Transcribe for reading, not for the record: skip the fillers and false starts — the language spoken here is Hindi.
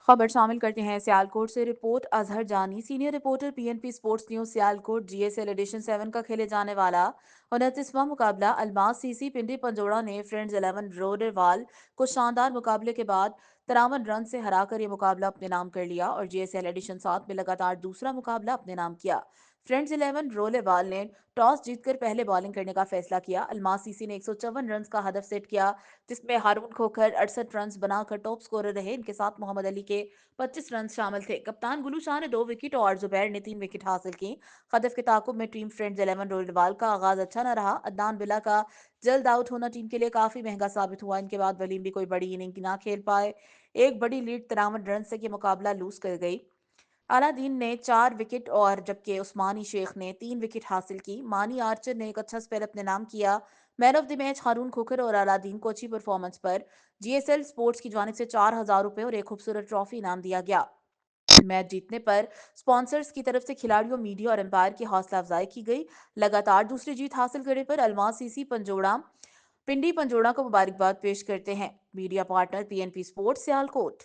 खबर शामिल करते हैं सियालकोट से। Report Azhar Jani, senior reporter PNP sports news Sialkot. GSL edition 7 का खेले जाने वाला 29वां मुकाबला अलमास सीसी पिंडी पंजोड़ा ने फ्रेंड्स 11 रोडेवाल को शानदार मुकाबले के बाद 53 रन से हराकर ये मुकाबला अपने नाम कर लिया और जीएसएल एडिशन 7 में लगातार दूसरा मुकाबला अपने नाम किया। फ्रेंड्स 11 रोलेवाल ने टॉस जीतकर पहले बॉलिंग करने का फैसला किया। अलमास सीसी ने 154 रन का हदफ सेट किया, जिसमें हारून खोखर 68 रन बनाकर टॉप स्कोरर रहे। इनके साथ मोहम्मद अली के 25 रन शामिल थे। कप्तान गुलू शाह ने 2 विकेट और जुबैर ने 3 विकेट हासिल की। हदफ के ताकुब में टीम फ्रेंड्स 11 रोलवाल का आगाज अच्छा न रहा। अदनान बिला का जल्द आउट होना टीम के लिए काफी महंगा साबित हुआ। इनके बाद वलीम भी कोई बड़ी इनिंग ना खेल पाए। एक बड़ी लीड 53 रन से ये मुकाबला लूज कर गई। अलादीन ने 4 विकेट और जबकि उस्मानी शेख ने 3 विकेट हासिल की। मानी आर्चर ने एक अच्छा स्पेल अपने नाम किया। मैन ऑफ द मैच हारून खोखर और अलादीन को अच्छी परफॉर्मेंस पर जीएसएल स्पोर्ट्स की जानिब से 4,000 रुपए और एक खूबसूरत ट्रॉफी इनाम दिया गया। मैच जीतने पर स्पॉन्सर्स की तरफ से खिलाड़ियों, मीडिया और एम्पायर की हौसला अफजाई की गई। लगातार दूसरी जीत हासिल करने पर अलमास सीसी पंजोड़ा पिंडी पंजोड़ा को मुबारकबाद पेश करते हैं। Media partner PNP sports Sialkot.